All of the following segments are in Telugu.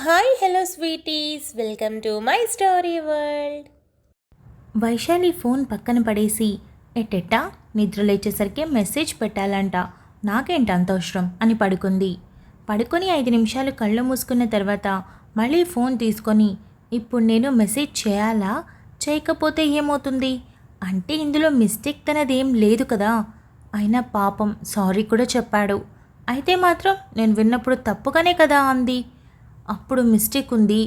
Hi hello sweeties welcome to my story world. Vaishali phone పక్కన పడేసి ఎట్టెట్టా నిద్ర లేచేసరికి మెసేజ్ పెట్టాలంట, నాకేంట అంత అవసరం అని పడుకొని 5 నిమిషాలు కళ్ళు మూసుకున్న తర్వాత మళ్ళీ ఫోన్ తీసుకొని ఇప్పుడు నేను మెసేజ్ చేయాలా, చేయకపోతే ఏమవుతుంది అంటే ఇందులో మిస్టేక్ తనదేం లేదు కదా. అయినా పాపం సారీ కూడా చెప్పాడు. అయితే మాత్రం నేను విన్నప్పుడు తప్పుగానే కదా అంది. అప్పుడు మిస్టేక్ ఉంది,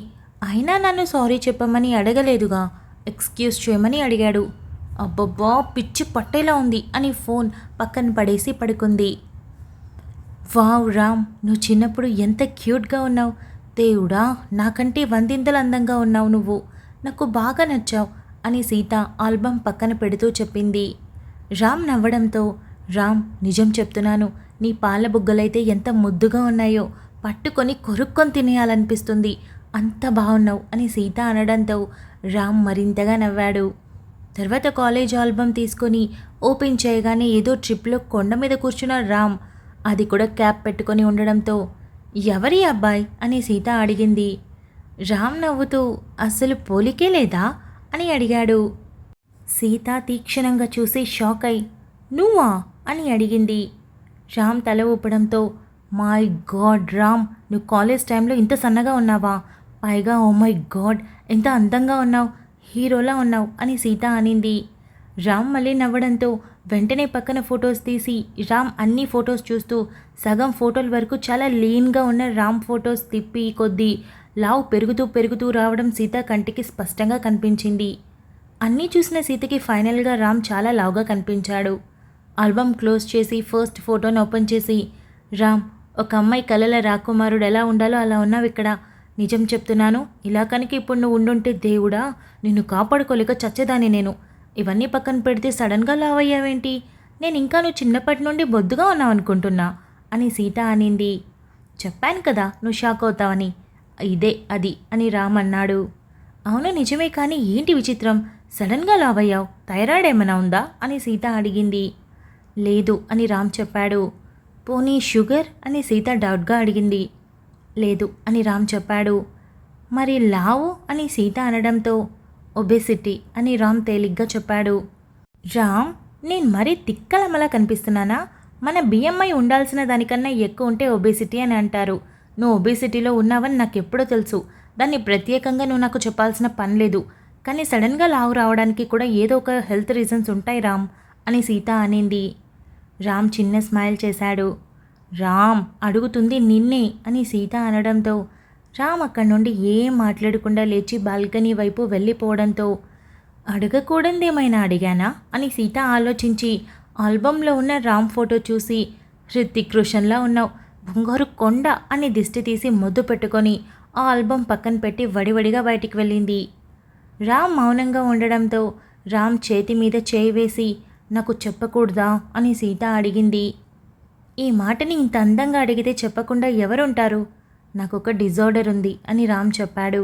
అయినా నన్ను సారీ చెప్పమని అడగలేదుగా, ఎక్స్క్యూజ్ చేయమని అడిగాడు. అబ్బబ్బా పిచ్చి పట్టేలా ఉంది అని ఫోన్ పక్కన పడేసి పడుకుంది. వావ్ రామ్, నువ్వు చిన్నప్పుడు ఎంత క్యూట్గా ఉన్నావు. దేవుడా, నాకంటే 100 అందంగా ఉన్నావు నువ్వు, నాకు బాగా నచ్చావు అని సీత ఆల్బమ్ పక్కన పెడుతూ చెప్పింది. రామ్ నవ్వడంతో, రామ్ నిజం చెప్తున్నాను, నీ పాల బుగ్గలైతే ఎంత ముద్దుగా ఉన్నాయో, పట్టుకొని కొరుక్కొని తినేయాలనిపిస్తుంది, అంత బాగున్నావు అని సీత అనడంతో రామ్ మరింతగా నవ్వాడు. తర్వాత కాలేజ్ ఆల్బమ్ తీసుకొని ఓపెన్ చేయగానే ఏదో ట్రిప్లో కొండ మీద కూర్చున్న రామ్, అది కూడా క్యాప్ పెట్టుకొని ఉండడంతో ఎవరి అబ్బాయి అని సీత అడిగింది. రామ్ నవ్వుతూ అస్సలు పోలికే లేదా అని అడిగాడు. సీత తీక్షణంగా చూసి షాక్ అయి నువ్వా అని అడిగింది. రామ్ తల ఊపడంతో మై గాడ్ రామ్, నువ్వు కాలేజ్ టైంలో ఇంత సన్నగా ఉన్నావా, పైగా ఓ మై గాడ్ ఎంత అందంగా ఉన్నావు, హీరోలా ఉన్నావు అని సీత అనింది. రామ్ మళ్ళీ నవ్వడంతో వెంటనే పక్కన ఫొటోస్ తీసి రామ్ అన్ని ఫొటోస్ చూస్తూ సగం ఫోటోల వరకు చాలా లీన్గా ఉన్న రామ్ ఫొటోస్ తిప్పి కొద్దీ లావు పెరుగుతూ రావడం సీత కంటికి స్పష్టంగా కనిపించింది. అన్నీ చూసిన సీతకి ఫైనల్గా రామ్ చాలా లావుగా కనిపించాడు. ఆల్బమ్ క్లోజ్ చేసి ఫస్ట్ ఫోటోని ఓపెన్ చేసి, రామ్, ఒక అమ్మాయి కలల రాకుమారుడు ఎలా ఉండాలో అలా ఉన్నావు ఇక్కడ, నిజం చెప్తున్నాను, ఇలా కనుక ఇప్పుడు నువ్వు ఉండుంటే దేవుడా నిన్ను కాపాడుకోలేక చచ్చేదాన్ని నేను. ఇవన్నీ పక్కన పెడితే సడన్గా లావయ్యావేంటి, నేను ఇంకా నువ్వు చిన్నప్పటి నుండి బొద్దుగా ఉన్నావు అనుకుంటున్నా అని సీత అనింది. చెప్పాను కదా నువ్వు షాక్ అవుతావని, ఇదే అది అని రామ్ అన్నాడు. అవును నిజమే, కానీ ఏంటి విచిత్రం, సడన్గా లావయ్యావు, థైరాయిడ్ ఏమైనా ఉందా అని సీత అడిగింది. లేదు అని రామ్ చెప్పాడు. పోనీ షుగర్ అని సీత డౌట్గా అడిగింది. లేదు అని రామ్ చెప్పాడు. మరి లావు అని సీత అనడంతో ఒబేసిటీ అని రామ్ తేలిగ్గా చెప్పాడు. రామ్, నేను మరీ తిక్కలమ్మలా కనిపిస్తున్నానా, మన బిఎంఐ ఉండాల్సిన దానికన్నా ఎక్కువ ఉంటే ఒబేసిటీ అని అంటారు. నువ్వు ఒబేసిటీలో ఉన్నావని నాకు ఎప్పుడో తెలుసు, దాన్ని ప్రత్యేకంగా నువ్వు నాకు చెప్పాల్సిన పని లేదు, కానీ సడన్గా లావు రావడానికి కూడా ఏదో ఒక హెల్త్ రీజన్స్ ఉంటాయి రామ్ అని సీత అనింది. రామ్ చిన్న స్మైల్ చేశాడు. రామ్, అడుగుతుంది నిన్నే అని సీత అనడంతో రామ్ అక్కడి నుండి ఏం మాట్లాడకుండా లేచి బాల్కనీ వైపు వెళ్ళిపోవడంతో అడగకూడదేమైనా అడిగానా అని సీత ఆలోచించి ఆల్బంలో ఉన్న రామ్ ఫోటో చూసి, హృతిక్ రోషన్లా ఉన్నావు, బంగారు కొండ అని దిష్టి తీసి ముద్దు పెట్టుకొని ఆ ఆల్బమ్ పక్కన పెట్టి వడివడిగా బయటికి వెళ్ళింది. రామ్ మౌనంగా ఉండడంతో రామ్ చేతి మీద చేయి వేసి, నాకు చెప్పకూడదా అని సీత అడిగింది. ఈ మాటని ఇంత అందంగా అడిగితే చెప్పకుండా ఎవరుంటారు, నాకొక డిజార్డర్ ఉంది అని రామ్ చెప్పాడు.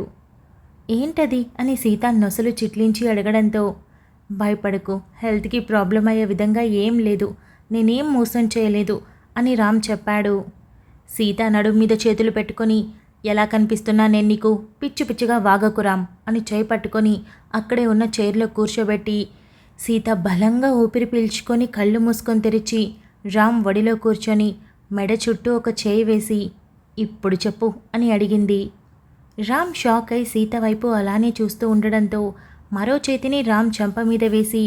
ఏంటది అని సీత నొసలు చిట్లించి అడగడంతో భయపడకు, హెల్త్కి ప్రాబ్లం అయ్యే విధంగా ఏం లేదు, నేనేం మోసం చేయలేదు అని రామ్ చెప్పాడు. సీత నడుం మీద చేతులు పెట్టుకొని, ఎలా కనిపిస్తున్నా నేను నీకు, పిచ్చి పిచ్చిగా వాగకు రామ్ అని చేయి పట్టుకొని అక్కడే ఉన్న చైర్లో కూర్చోబెట్టి సీత బలంగా ఊపిరి పీల్చుకొని కళ్ళు మూసుకొని తెరిచి రామ్ వడిలో కూర్చొని మెడ చుట్టూ ఒక చేయి వేసి, ఇప్పుడు చెప్పు అని అడిగింది. రామ్ షాక్ అయి సీత వైపు అలానే చూస్తూ ఉండడంతో మరో చేతిని రామ్ చెంప మీద వేసి,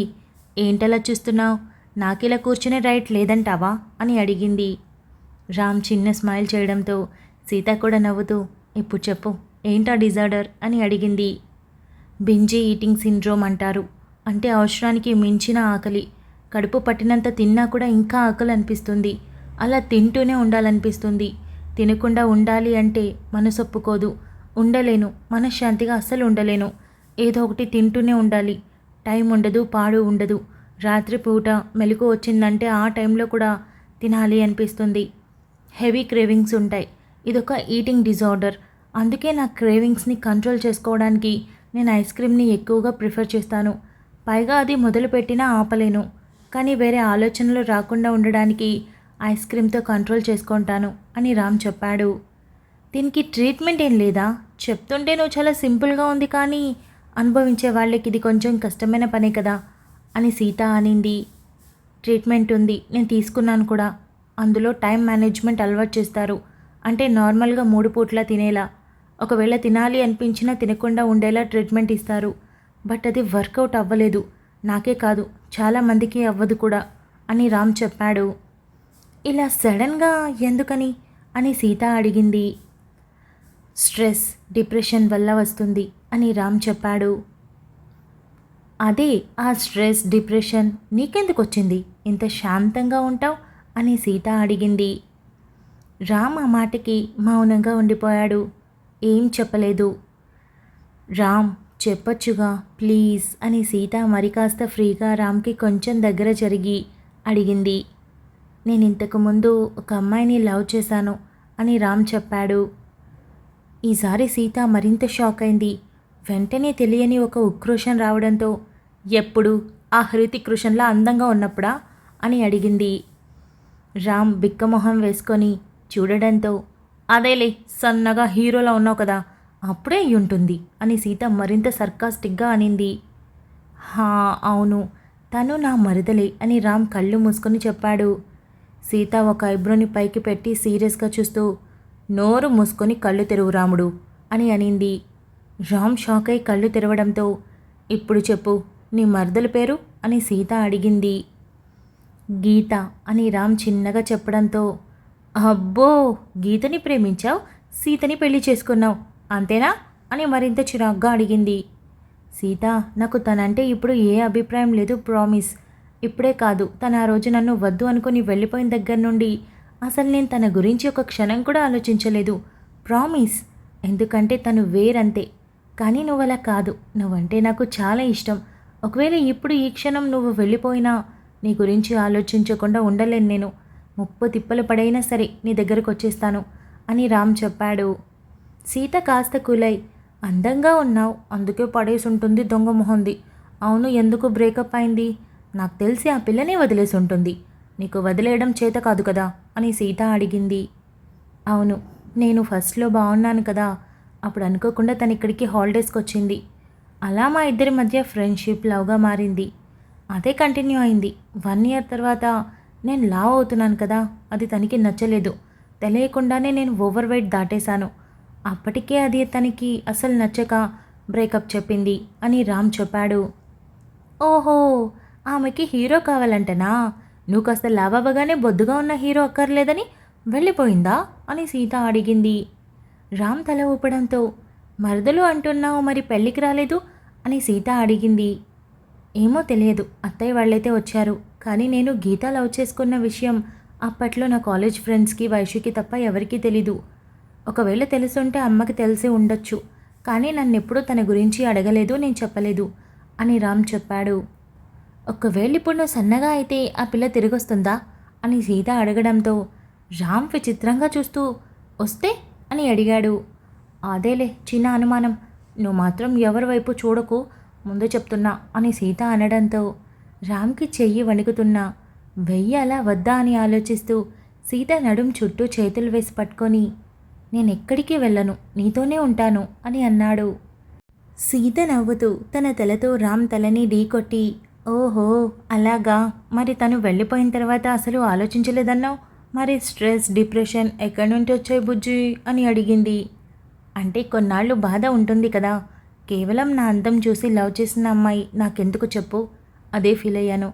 ఏంటలా చూస్తున్నావు, నాకిలా కూర్చునే రైట్ లేదంటావా అని అడిగింది. రామ్ చిన్న స్మైల్ చేయడంతో సీత కూడా నవ్వుతూ, ఇప్పుడు చెప్పు ఏంటా డిజార్డర్ అని అడిగింది. బింజీ ఈటింగ్ సిండ్రోమ్ అంటారు, అంటే అవసరానికి మించిన ఆకలి, కడుపు పట్టినంత తిన్నా కూడా ఇంకా ఆకలి అనిపిస్తుంది, అలా తింటూనే ఉండాలనిపిస్తుంది, తినకుండా ఉండాలి అంటే మనసు ఒప్పుకోదు, ఉండలేను, మనశ్శాంతిగా అస్సలు ఉండలేను, ఏదో ఒకటి తింటూనే ఉండాలి, టైం ఉండదు, పాడు ఉండదు, రాత్రిపూట మెలకు వచ్చిందంటే ఆ టైంలో కూడా తినాలి అనిపిస్తుంది, హెవీ క్రేవింగ్స్ ఉంటాయి, ఇదొక ఈటింగ్ డిజార్డర్, అందుకే నా క్రేవింగ్స్ని కంట్రోల్ చేసుకోవడానికి నేను ఐస్ క్రీమ్ని ఎక్కువగా ప్రిఫర్ చేస్తాను, పైగా అది మొదలుపెట్టినా ఆపలేను, కానీ వేరే ఆలోచనలు రాకుండా ఉండడానికి ఐస్ క్రీమ్తో కంట్రోల్ చేసుకుంటాను అని రామ్ చెప్పాడు. దీనికి ట్రీట్మెంట్ ఏం లేదా? చెప్తుంటే నువ్వు చాలా సింపుల్గా ఉంది, కానీ అనుభవించే వాళ్ళకి ఇది కొంచెం కష్టమైన పనే కదా అని సీత అనింది. ట్రీట్మెంట్ ఉంది, నేను తీసుకున్నాను కూడా. అందులో టైం మేనేజ్మెంట్ అలవాటు చేస్తారు. అంటే నార్మల్గా 3 పూట్ల తినేలా, ఒకవేళ తినాలి అనిపించినా తినకుండా ఉండేలా ట్రీట్మెంట్ ఇస్తారు. బట్ అది వర్కౌట్ అవ్వలేదు. నాకే కాదు, చాలామందికి అవ్వదు కూడా అని రామ్ చెప్పాడు. ఇలా సడన్గా ఎందుకని అని సీత అడిగింది. స్ట్రెస్, డిప్రెషన్ వల్ల వస్తుంది అని రామ్ చెప్పాడు. అదే, ఆ స్ట్రెస్, డిప్రెషన్ నీకెందుకు వచ్చింది? ఇంత శాంతంగా ఉంటావు అని సీత అడిగింది. రామ్ ఆ మాటకి మౌనంగా ఉండిపోయాడు. ఏం చెప్పలేదు. రామ్, చెప్పొచ్చుగా ప్లీజ్ అని సీత మరి కాస్త ఫ్రీగా రామ్కి కొంచెం దగ్గర జరిగి అడిగింది. నేను ఇంతకుముందు ఒక అమ్మాయిని లవ్ చేశాను అని రామ్ చెప్పాడు. ఈసారి సీత మరింత షాక్ అయింది. వెంటనే తెలియని ఒక ఉక్రోషం రావడంతో, ఎప్పుడు ఆ హృతిక్ రోషన్లా అందంగా ఉన్నప్పుడా అని అడిగింది. రామ్ బిక్కమొహం వేసుకొని చూడడంతో, అదేలే సన్నగా హీరోలా ఉన్నావు కదా, అప్పుడే అయి ఉంటుంది అని సీత మరింత సర్కాస్టిక్గా అనింది. హా అవును, తను నా మరదలే అని రామ్ కళ్ళు మూసుకొని చెప్పాడు. సీత ఒక ఐబ్రోని పైకి పెట్టి సీరియస్గా చూస్తూ, నోరు మూసుకొని కళ్ళు తెరువు రాముడు అని అనింది. రామ్ షాక్ అయి కళ్ళు తెరవడంతో, ఇప్పుడు చెప్పు, నీ మరదల పేరు అని సీత అడిగింది. గీత అని రామ్ చిన్నగా చెప్పడంతో, అబ్బో, గీతని ప్రేమించావు, సీతని పెళ్లి చేసుకున్నావు అంతేనా అని మరింత చిరాగ్గా అడిగింది. సీత, నాకు తనంటే ఇప్పుడు ఏ అభిప్రాయం లేదు, ప్రామిస్. ఇప్పుడే కాదు, తను ఆ రోజు నన్ను వద్దు అనుకుని వెళ్ళిపోయిన దగ్గర నుండి అసలు నేను తన గురించి ఒక క్షణం కూడా ఆలోచించలేదు, ప్రామిస్. ఎందుకంటే తను వేరంతే. కానీ నువ్వు అలా కాదు, నువ్వంటే నాకు చాలా ఇష్టం. ఒకవేళ ఇప్పుడు ఈ క్షణం నువ్వు వెళ్ళిపోయినా నీ గురించి ఆలోచించకుండా ఉండలేను నేను. 30 తిప్పలు పడైనా సరే నీ దగ్గరకు వచ్చేస్తాను అని రామ్ చెప్పాడు. సీత కాస్త కూలై, అందంగా ఉన్నావు, అందుకే పడేసి ఉంటుంది దొంగ మొహంది. అవును, ఎందుకు బ్రేకప్ అయింది? నాకు తెలిసి ఆ పిల్లనే వదిలేసి ఉంటుంది. నీకు వదిలేయడం చేత కాదు కదా అని సీత అడిగింది. అవును, నేను ఫస్ట్లో బాగున్నాను కదా, అప్పుడు అనుకోకుండా తను ఇక్కడికి హాలిడేస్కి వచ్చింది. అలా మా ఇద్దరి మధ్య ఫ్రెండ్షిప్ లవ్గా మారింది. అదే కంటిన్యూ అయింది. 1 ఇయర్ తర్వాత నేను లావ్ అవుతున్నాను కదా, అది తనకి నచ్చలేదు. తెలియకుండానే నేను ఓవర్ వెయిట్ దాటేశాను. అప్పటికే అది తనకి అసలు నచ్చక బ్రేకప్ చెప్పింది అని రామ్ చెప్పాడు. ఓహో, ఆమెకి హీరో కావాలంటనా? నువ్వు కాస్త లావ్ అవ్వగానే బొద్దుగా ఉన్న హీరో అక్కర్లేదని వెళ్ళిపోయిందా అని సీత అడిగింది. రామ్ తల ఊపడంతో, మరదలు అంటున్నావు, మరి పెళ్ళికి రాలేదు అని సీత అడిగింది. ఏమో తెలియదు, అత్తయ్య వాళ్ళైతే వచ్చారు. కానీ నేను గీత లవ్ చేసుకున్న విషయం అప్పట్లో నా కాలేజ్ ఫ్రెండ్స్కి, వైషుకి తప్ప ఎవరికీ తెలీదు. ఒకవేళ తెలుసుంటే అమ్మకి తెలిసి ఉండొచ్చు, కానీ నన్నెప్పుడూ తన గురించి అడగలేదు, నేను చెప్పలేదు అని రామ్ చెప్పాడు. ఒకవేళ ఇప్పుడు నువ్వు సన్నగా అయితే ఆ పిల్ల తిరిగొస్తుందా అని సీత అడగడంతో రామ్ విచిత్రంగా చూస్తూ, వస్తే అని అడిగాడు. అదేలే చిన్న అనుమానం, నువ్వు మాత్రం ఎవరి వైపు చూడకు, ముందు చెప్తున్నా అని సీత అనడంతో రామ్కి చెయ్యి వణుకుతున్నా, వెయ్యాలా వద్దా అని ఆలోచిస్తూ సీత నడుం చుట్టూ చేతులు వేసి పట్టుకొని, నేనెక్కడికి వెళ్ళను, నీతోనే ఉంటాను అని అన్నాడు. సీత నవ్వుతూ తన తలతో రామ్ తలని ఢీకొట్టి, ఓహో అలాగా, మరి తను వెళ్ళిపోయిన తర్వాత అసలు ఆలోచించలేదన్నావు, మరి స్ట్రెస్, డిప్రెషన్ ఎక్కడి నుండి వచ్చాయి బుజ్జి అని అడిగింది. అంటే కొన్నాళ్ళు బాధ ఉంటుంది కదా, కేవలం నా అందం చూసి లవ్ చేసిన అమ్మాయి నాకెందుకు చెప్పు, అదే ఫీల్ అయ్యాను.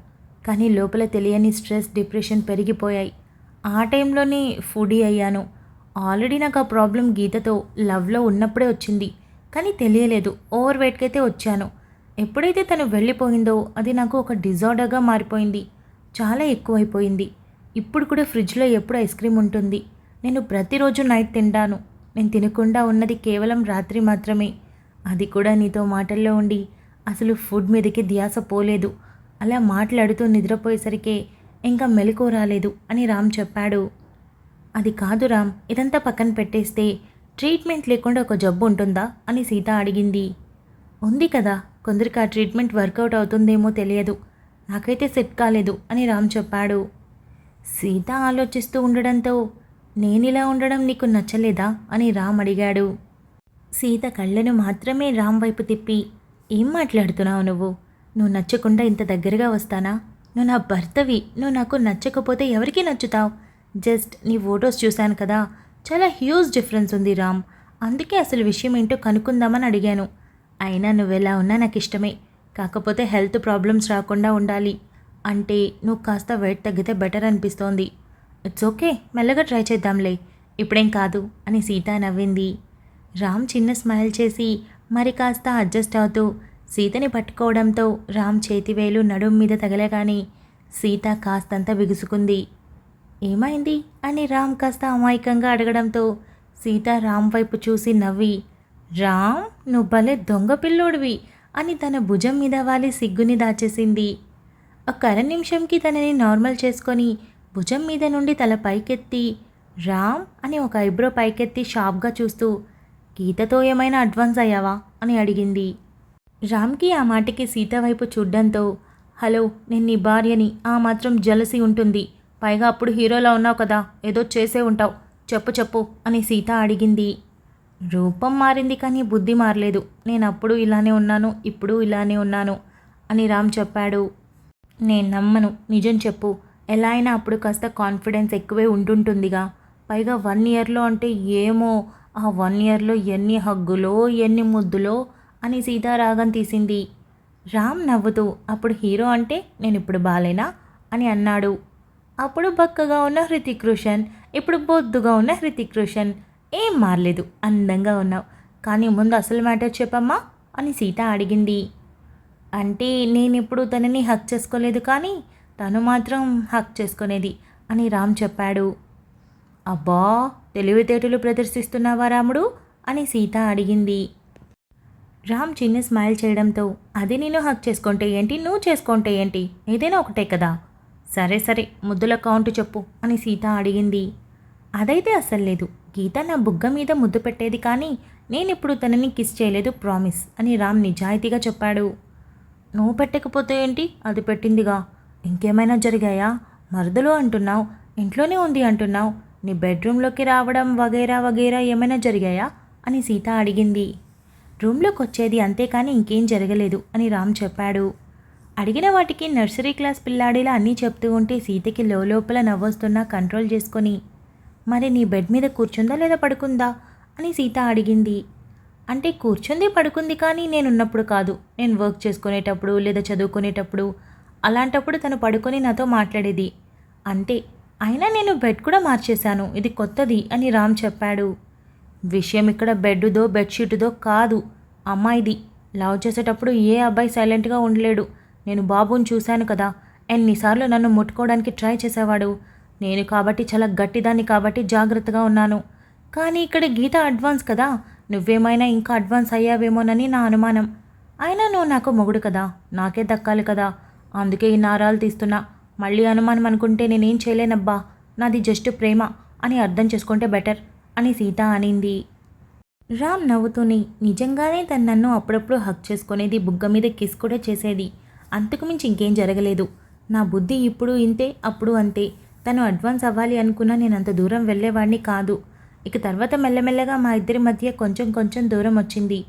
కానీ లోపల తెలియని స్ట్రెస్, డిప్రెషన్ పెరిగిపోయాయి. ఆ టైంలోనే ఫుడీ అయ్యాను. ఆల్రెడీ నాకు ఆ ప్రాబ్లం గీతతో లవ్లో ఉన్నప్పుడే వచ్చింది, కానీ తెలియలేదు. ఓవర్ వెయిట్కి అయితే వచ్చాను. ఎప్పుడైతే తను వెళ్ళిపోయిందో అది నాకు ఒక డిజార్డర్గా మారిపోయింది. చాలా ఎక్కువైపోయింది. ఇప్పుడు కూడా ఫ్రిడ్జ్లో ఎప్పుడు ఐస్ క్రీమ్ ఉంటుంది. నేను ప్రతిరోజు నైట్ తింటాను. నేను తినకుండా ఉన్నది కేవలం రాత్రి మాత్రమే. అది కూడా నీతో మాటల్లో ఉండి అసలు ఫుడ్ మీదకి ధ్యాస పోలేదు. అలా మాట్లాడుతూ నిద్రపోయేసరికి ఇంకా మెలకువ రాలేదు అని రామ్ చెప్పాడు. అది కాదు రామ్, ఇదంతా పక్కన పెట్టేస్తే ట్రీట్మెంట్ లేకుండా ఒక జబ్బు ఉంటుందా అని సీత అడిగింది. ఉంది కదా, కొందరికి ఆ ట్రీట్మెంట్ వర్కౌట్ అవుతుందేమో తెలియదు, నాకైతే సెట్ కాలేదు అని రామ్ చెప్పాడు. సీత ఆలోచిస్తూ ఉండడంతో, నేనిలా ఉండడం నీకు నచ్చలేదా అని రామ్ అడిగాడు. సీత కళ్ళను మాత్రమే రామ్ వైపు తిప్పి, ఏం మాట్లాడుతున్నావు నువ్వు? నువ్వు నచ్చకుండా ఇంత దగ్గరగా వస్తానా? నువ్వు నా భర్తవి. నువ్వు నాకు నచ్చకపోతే ఎవరికి నచ్చుతావు? జస్ట్ నీ ఫొటోస్ చూశాను కదా, చాలా హ్యూజ్ డిఫరెన్స్ ఉంది రామ్. అందుకే అసలు విషయం ఏంటో కనుక్కుందామని అడిగాను. అయినా నువ్వెలా ఉన్నా నాకు ఇష్టమే. కాకపోతే హెల్త్ ప్రాబ్లమ్స్ రాకుండా ఉండాలి. అంటే నువ్వు కాస్త వెయిట్ తగ్గితే బెటర్ అనిపిస్తోంది. ఇట్స్ ఓకే, మెల్లగా ట్రై చేద్దాంలే, ఇప్పుడేం కాదు అని సీత నవ్వింది. రామ్ చిన్న స్మైల్ చేసి మరి కాస్త అడ్జస్ట్ అవుతూ సీతని పట్టుకోవడంతో రామ్ చేతివేలు నడుం మీద తగలగానే సీత కాస్తంత బిగుసుకుంది. ఏమైంది అని రామ్ కాస్త అమాయకంగా అడగడంతో సీత రామ్ వైపు చూసి నవ్వి, రామ్ నువ్వు భలే దొంగ పిల్లోడివి అని తన భుజం మీద వాలి సిగ్గుని దాచేసింది. ఒక అర నిమిషంకి తనని నార్మల్ చేసుకొని భుజం మీద నుండి తల పైకెత్తి రామ్ అని ఒక ఐబ్రో పైకెత్తి షార్ప్గా చూస్తూ, గీతతో ఏమైనా అడ్వాన్స్ అయ్యావా అని అడిగింది. రామ్కి ఆ మాటకి సీత వైపు చూడ్డంతో, హలో నేను నీ భార్యని, ఆ మాత్రం జలసి ఉంటుంది. పైగా అప్పుడు హీరోలా ఉన్నావు కదా, ఏదో చేసే ఉంటావు, చెప్పు చెప్పు అని సీత అడిగింది. రూపం మారింది కానీ బుద్ధి మారలేదు. నేను అప్పుడు ఇలానే ఉన్నాను, ఇప్పుడు ఇలానే ఉన్నాను అని రామ్ చెప్పాడు. నేను నమ్మను, నిజం చెప్పు. ఎలా అయినా అప్పుడు కాస్త కాన్ఫిడెన్స్ ఎక్కువే ఉంటుంటుందిగా. పైగా 1 ఇయర్లో అంటే ఏమో, ఆ 1 ఇయర్లో ఎన్ని హగ్గులో ఎన్ని ముద్దులో అని సీత రాగం తీసింది. రామ్ నవ్వుతూ, అప్పుడు హీరో అంటే నేను ఇప్పుడు బాలేనా అని అన్నాడు. అప్పుడు బక్కగా ఉన్న హృతిక్ రోషన్, ఇప్పుడు బొద్దుగా ఉన్న హృతిక్ రోషన్. ఏం మారలేదు, అందంగా ఉన్నావు. కానీ ముందు అసలు మ్యాటర్ చెప్పమ్మా అని సీత అడిగింది. అంటే నేనెప్పుడు తనని హక్ చేసుకోలేదు, కానీ తను మాత్రం హక్ చేసుకునేది అని రామ్ చెప్పాడు. అబ్బా, తెలివితేటలు ప్రదర్శిస్తున్నావా రాముడు అని సీత అడిగింది. రామ్ చిన్న స్మైల్ చేయడంతో, అది నేను హక్ చేసుకుంటే ఏంటి, నువ్వు చేసుకుంటే ఏంటి, ఏదైనా ఒకటే కదా. సరే సరే, ముద్దుల కౌంట్ చెప్పు అని సీత అడిగింది. అదైతే అస్సలు లేదు. గీత నా బుగ్గ మీద ముద్దు పెట్టేది, కానీ నేనిప్పుడు తనని కిస్ చేయలేదు, ప్రామిస్ అని రామ్ నిజాయితీగా చెప్పాడు. నువ్వు పెట్టకపోతే ఏంటి, అది పెట్టిందిగా. ఇంకేమైనా జరిగాయా? మరదలు అంటున్నావు, ఇంట్లోనే ఉంది అంటున్నావు, నీ బెడ్రూమ్లోకి రావడం వగైరా వగైరా ఏమైనా జరిగాయా అని సీత అడిగింది. రూమ్లోకి వచ్చేది అంతేకాని ఇంకేం జరగలేదు అని రామ్ చెప్పాడు. అడిగిన వాటికి నర్సరీ క్లాస్ పిల్లాడిలా అన్నీ చెప్తూ ఉంటే సీతకి లోపల నవ్వొస్తున్నా కంట్రోల్ చేసుకొని, మరి నీ బెడ్ మీద కూర్చుందా లేదా పడుకుందా అని సీత అడిగింది. అంటే కూర్చుంది పడుకుంది, కానీ నేనున్నప్పుడు కాదు. నేను వర్క్ చేసుకునేటప్పుడు లేదా చదువుకునేటప్పుడు అలాంటప్పుడు తను పడుకొని నాతో మాట్లాడేది అంతే. అయినా నేను బెడ్ కూడా మార్చేశాను, ఇది కొత్తది అని రామ్ చెప్పాడు. విషయం ఇక్కడ బెడ్దో బెడ్షీటుదో కాదు, అమ్మాయిది. లవ్ చేసేటప్పుడు ఏ అబ్బాయి సైలెంట్గా ఉండలేడు. నేను బాబుని చూశాను కదా, ఎన్నిసార్లు నన్ను ముట్టుకోవడానికి ట్రై చేసేవాడు. నేను కాబట్టి చాలా గట్టిదాన్ని కాబట్టి జాగ్రత్తగా ఉన్నాను. కానీ ఇక్కడ గీత అడ్వాన్స్ కదా, నువ్వేమైనా ఇంకా అడ్వాన్స్ అయ్యావేమోనని నా అనుమానం. అయినా నువ్వు నాకు మొగుడు కదా, నాకే దక్కాలి కదా, అందుకే ఈ నారాలు తీస్తున్నా. మళ్ళీ అనుమానం అనుకుంటే నేనేం చేయలేనబ్బా, నాది జస్ట్ ప్రేమ అని అర్థం చేసుకుంటే బెటర్ అని సీత అనింది. రామ్ నవ్వుతూనే, నిజంగానే తను నన్ను అప్పుడప్పుడు హక్ చేసుకునేది, బుగ్గ మీద కిస్ కూడా చేసేది. అంతకుమించి ఇంకేం జరగలేదు. నా బుద్ధి ఇప్పుడు ఇంతే, అప్పుడు అంతే. తను అడ్వాన్స్ అవ్వాలి అనుకున్నా నేను అంత దూరం వెళ్ళేవాడిని కాదు. ఇక తర్వాత మెల్లమెల్లగా మా ఇద్దరి మధ్య కొంచెం కొంచెం దూరం వచ్చింది.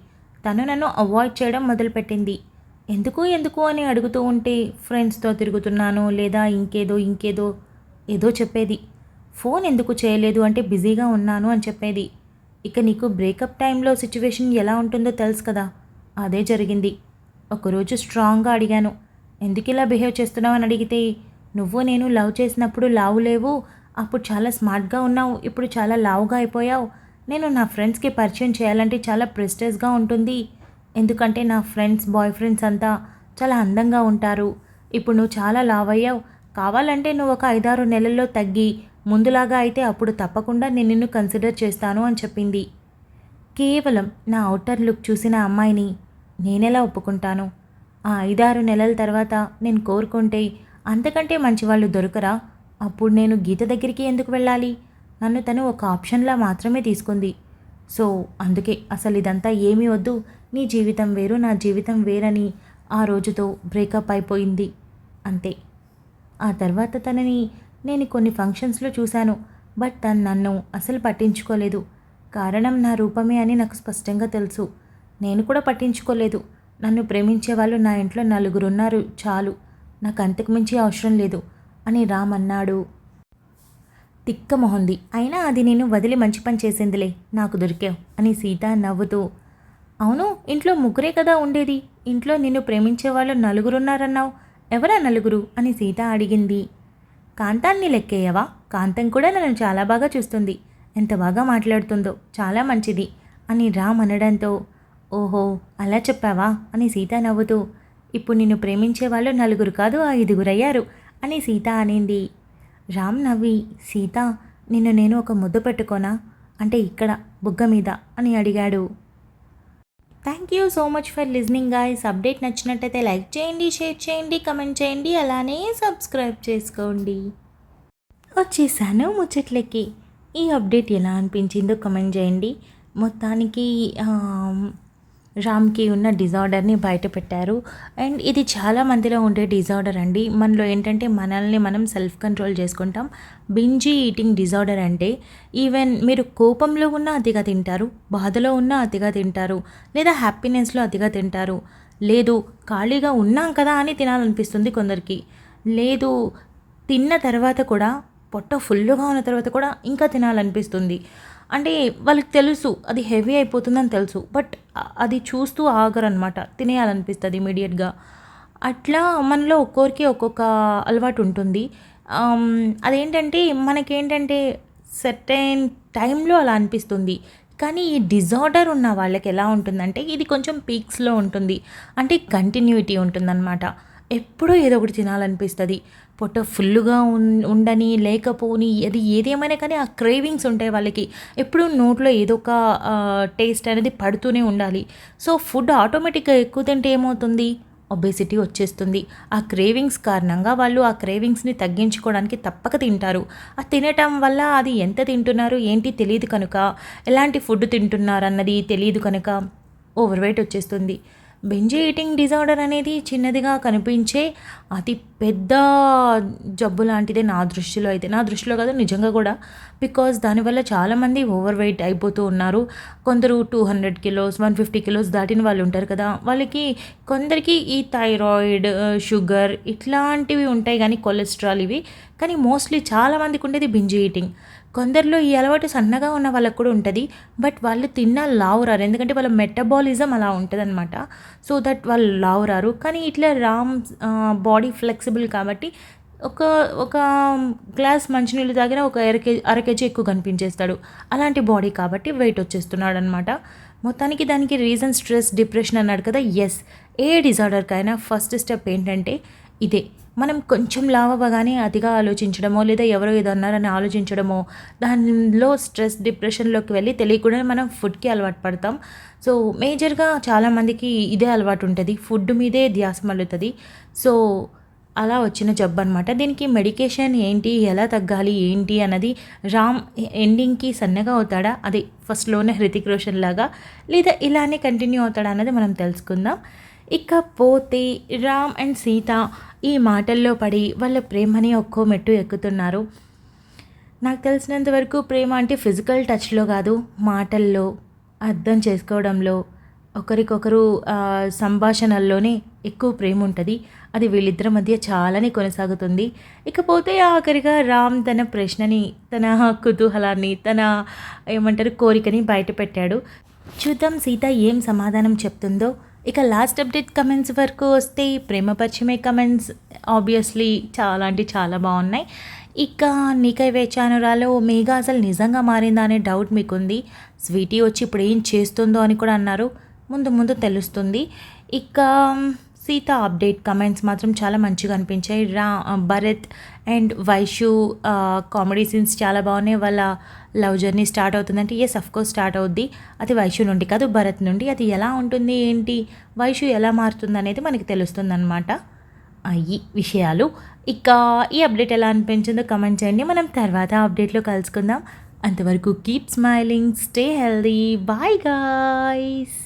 తను నన్ను అవాయిడ్ చేయడం మొదలుపెట్టింది. ఎందుకు అని అడుగుతూ ఉంటే ఫ్రెండ్స్తో తిరుగుతున్నాను లేదా ఇంకేదో ఏదో చెప్పేది. ఫోన్ ఎందుకు చేయలేదు అంటే బిజీగా ఉన్నాను అని చెప్పేది. ఇక నీకు బ్రేకప్ టైంలో సిచ్యువేషన్ ఎలా ఉంటుందో తెలుసు కదా, అదే జరిగింది. ఒకరోజు స్ట్రాంగ్గా అడిగాను, ఎందుకు ఇలా బిహేవ్ చేస్తున్నావు అని అడిగితే, నువ్వు నేను లవ్ చేసినప్పుడు లావు లేవు, అప్పుడు చాలా స్మార్ట్గా ఉన్నావు, ఇప్పుడు చాలా లావుగా అయిపోయావు. నేను నా ఫ్రెండ్స్కి పరిచయం చేయాలంటే చాలా ప్రెస్టేజ్గా ఉంటుంది, ఎందుకంటే నా ఫ్రెండ్స్ బాయ్ ఫ్రెండ్స్ అంతా చాలా అందంగా ఉంటారు. ఇప్పుడు నువ్వు చాలా లావ్ అయ్యావు, కావాలంటే నువ్వు ఒక 5-6 నెలల్లో తగ్గి ముందులాగా అయితే అప్పుడు తప్పకుండా నేను నిన్ను కన్సిడర్ చేస్తాను అని చెప్పింది. కేవలం నా అవుటర్ లుక్ చూసిన అమ్మాయిని నేనెలా ఒప్పుకుంటాను? ఆ 5-6 నెలల తర్వాత నేను కోరుకుంటే అంతకంటే మంచి వాళ్ళు దొరకరా? అప్పుడు నేను గీత దగ్గరికి ఎందుకు వెళ్ళాలి? నన్ను తను ఒక ఆప్షన్లా మాత్రమే తీసుకుంది. సో అందుకే అసలు ఇదంతా ఏమీ వద్దు, నీ జీవితం వేరు నా జీవితం వేరని ఆ రోజుతో బ్రేకప్ అయిపోయింది అంతే. ఆ తర్వాత తనని నేను కొన్ని ఫంక్షన్స్లో చూశాను. బట్ తను నన్ను అసలు పట్టించుకోలేదు. కారణం నా రూపమే అని నాకు స్పష్టంగా తెలుసు. నేను కూడా పట్టించుకోలేదు. నన్ను ప్రేమించే వాళ్ళు నా ఇంట్లో 4 ఉన్నారు చాలు, నాకు అంతకు మించి అవసరం లేదు అని రామ్ అన్నాడు. తిక్క మొహంది, అయినా అది నేను వదిలి మంచి పని చేసిందిలే, నాకు దొరికావు అని సీత నవ్వుతూ. అవును, ఇంట్లో ముగ్గురే కదా ఉండేది, ఇంట్లో నిన్ను ప్రేమించే వాళ్ళు 4 ఉన్నారన్నావు, ఎవరా 4 అని సీత అడిగింది. కాంతాన్ని లెక్కేయవా? కాంతం కూడా నన్ను చాలా బాగా చూస్తుంది, ఎంత బాగా మాట్లాడుతుందో, చాలా మంచిది అని రామ్ అనడంతో, ఓహో అలా చెప్పావా అని సీత నవ్వుతూ, ఇప్పుడు నిన్ను ప్రేమించే వాళ్ళు 4 కాదు 5 అయ్యారు అని సీత అనింది. రామ్ నవ్వి, సీత నిన్ను నేను ఒక ముద్దు పెట్టుకోనా, అంటే ఇక్కడ బుగ్గ మీద అని అడిగాడు. Thank you so much for listening guys. Update నచ్చినట్టయితే లైక్ చేయండి, షేర్ చేయండి, కమెంట్ చేయండి, అలానే సబ్స్క్రైబ్ చేసుకోండి. వచ్చేసాను ముచ్చట్లకి. ఈ అప్డేట్ ఎలా అనిపించిందో కమెంట్ చేయండి. మొత్తానికి రామ్కి ఉన్న డిజార్డర్ని బయట పెట్టారు. అండ్ ఇది చాలా మందిలో ఉండే డిజార్డర్ అండి. మనలో ఏంటంటే మనల్ని మనం సెల్ఫ్ కంట్రోల్ చేసుకుంటాం. బింజీ ఈటింగ్ డిజార్డర్ అంటే ఈవెన్ మీరు కోపంలో ఉన్నా అతిగా తింటారు, బాధలో ఉన్నా అతిగా తింటారు, లేదా హ్యాపీనెస్లో అతిగా తింటారు, లేదు ఖాళీగా ఉన్నాం కదా అని తినాలనిపిస్తుంది కొందరికి, లేదు తిన్న తర్వాత కూడా పొట్ట ఫుల్గా ఉన్న తర్వాత కూడా ఇంకా తినాలనిపిస్తుంది. అంటే వాళ్ళకి తెలుసు అది హెవీ అయిపోతుందని తెలుసు, బట్ అది చూస్తూ ఆగరనమాట, తినేయాలనిపిస్తుంది ఇమీడియట్గా. అట్లా మనలో ఒక్కొరికి ఒక్కొక్క అలవాటు ఉంటుంది. అదేంటంటే మనకేంటంటే సర్టెన్ టైంలో అలా అనిపిస్తుంది. కానీ ఈ డిజార్డర్ ఉన్న వాళ్ళకి ఎలా ఉంటుందంటే ఇది కొంచెం పీక్స్లో ఉంటుంది, అంటే కంటిన్యూటీ ఉంటుందన్నమాట. ఎప్పుడూ ఏదో ఒకటి తినాలనిపిస్తుంది, పొట్ట ఫుల్గా ఉండని లేకపోని అది ఏదేమైనా కానీ ఆ క్రేవింగ్స్ ఉంటాయి వాళ్ళకి. ఎప్పుడు నోట్లో ఏదో ఒక టేస్ట్ అనేది పడుతూనే ఉండాలి. సో ఫుడ్ ఆటోమేటిక్గా ఎక్కువ తింటే ఏమవుతుంది, ఒబేసిటీ వచ్చేస్తుంది. ఆ క్రేవింగ్స్ కారణంగా వాళ్ళు ఆ క్రేవింగ్స్ని తగ్గించుకోవడానికి తప్పక తింటారు. ఆ తినటం వల్ల అది ఎంత తింటున్నారు ఏంటి తెలియదు కనుక, ఎలాంటి ఫుడ్ తింటున్నారు అన్నది తెలియదు కనుక ఓవర్ వెయిట్ వచ్చేస్తుంది. బెంజీ ఈటింగ్ డిజార్డర్ అనేది చిన్నదిగా కనిపించే అతి పెద్ద జబ్బు లాంటిదే నా దృష్టిలో అయితే. నా దృష్టిలో కాదు, నిజంగా కూడా. బికాజ్ దానివల్ల చాలామంది ఓవర్ వెయిట్ అయిపోతూ ఉన్నారు. కొందరు 200 కిలోస్ 150 కిలోస్ దాటిన వాళ్ళు ఉంటారు కదా, వాళ్ళకి కొందరికి ఈ థైరాయిడ్, షుగర్ ఇట్లాంటివి ఉంటాయి, కానీ కొలెస్ట్రాల్ ఇవి. కానీ మోస్ట్లీ చాలామందికి ఉండేది బింజ్ ఈటింగ్. కొందరిలో ఈ అలవాటు సన్నగా ఉన్న వాళ్ళకు కూడా ఉంటుంది, బట్ వాళ్ళు తిన్న లావురారు, ఎందుకంటే వాళ్ళ మెటబాలిజం అలా ఉంటుంది అనమాట. సో దట్ వాళ్ళు లావురారు. కానీ ఇట్లా రామ్ బాడీ ఫ్లెక్సిబుల్ కాబట్టి ఒక గ్లాస్ మంచినీళ్ళు తాగిన ఒక అర కేజీ ఎక్కువ కనిపించేస్తాడు. అలాంటి బాడీ కాబట్టి వెయిట్ వచ్చేస్తున్నాడు అనమాట. మొత్తానికి దానికి రీజన్ స్ట్రెస్, డిప్రెషన్ అన్నాడు కదా. ఎస్, ఏ డిజార్డర్కైనా ఫస్ట్ స్టెప్ ఏంటంటే ఇదే. మనం కొంచెం లావ్ అవ్వగానే అతిగా ఆలోచించడమో, లేదా ఎవరో ఏదో అన్నారని ఆలోచించడమో, దానిలో స్ట్రెస్ డిప్రెషన్లోకి వెళ్ళి తెలియకుండా మనం ఫుడ్కి అలవాటు పడతాం. సో మేజర్గా చాలామందికి ఇదే అలవాటు ఉంటుంది, ఫుడ్ మీదే ధ్యాస మళ్ళుతుంది. సో అలా వచ్చిన జబ్బు అనమాట. దీనికి మెడికేషన్ ఏంటి, ఎలా తగ్గాలి ఏంటి అన్నది, రామ్ ఎండింగ్కి సన్నగా అవుతాడా, అది ఫస్ట్లోనే హృతిక్ రోషన్ లాగా, లేదా ఇలానే కంటిన్యూ అవుతాడా అన్నది మనం తెలుసుకుందాం. ఇకపోతే రామ్ అండ్ సీత ఈ మాటల్లో పడి వాళ్ళ ప్రేమని ఒక్కో మెట్టు ఎక్కుతున్నారు. నాకు తెలిసినంత వరకు ప్రేమ అంటే ఫిజికల్ టచ్లో కాదు, మాటల్లో, అర్థం చేసుకోవడంలో, ఒకరికొకరు సంభాషణల్లోనే ఎక్కువ ప్రేమ ఉంటుంది. అది వీళ్ళిద్దరి మధ్య చాలానే కొనసాగుతుంది. ఇకపోతే ఆఖరిగా రామ్ తన ప్రశ్నని, తన కుతూహలాన్ని, తన కోరికని బయట పెట్టాడు. చూద్దాం సీత ఏం సమాధానం చెప్తుందో. ఇక లాస్ట్ అప్డేట్ కమెంట్స్ వరకు వస్తే, ప్రేమ పరిచయమే కమెంట్స్ ఆబ్వియస్లీ చాలా అంటే చాలా బాగున్నాయి. ఇక నీకై వేచానురాలో మేఘా అసలు నిజంగా మారిందా అనే డౌట్ మీకుంది. స్వీటీ వచ్చి ఇప్పుడు ఏం చేస్తుందో అని కూడా అన్నారు. ముందు ముందు తెలుస్తుంది. ఇక సీత అప్డేట్ కమెంట్స్ మాత్రం చాలా మంచిగా అనిపించాయి. Bharat and Vaishu comedy scenes చాలా బాగున్నాయి. వాళ్ళ లవ్ జర్నీ స్టార్ట్ అవుతుందంటే ఎస్ అఫ్కోర్స్ స్టార్ట్ అవుద్ది. అది వైషు నుండి కాదు, భరత్ నుండి. అది ఎలా ఉంటుంది ఏంటి, వైషు ఎలా మారుతుంది అనేది మనకి తెలుస్తుంది అనమాట. ఈ విషయాలు. ఇక ఈ అప్డేట్ ఎలా అనిపించిందో కమెంట్ చేయండి. మనం తర్వాత అప్డేట్లో కలుసుకుందాం. అంతవరకు keep smiling, stay healthy, bye guys.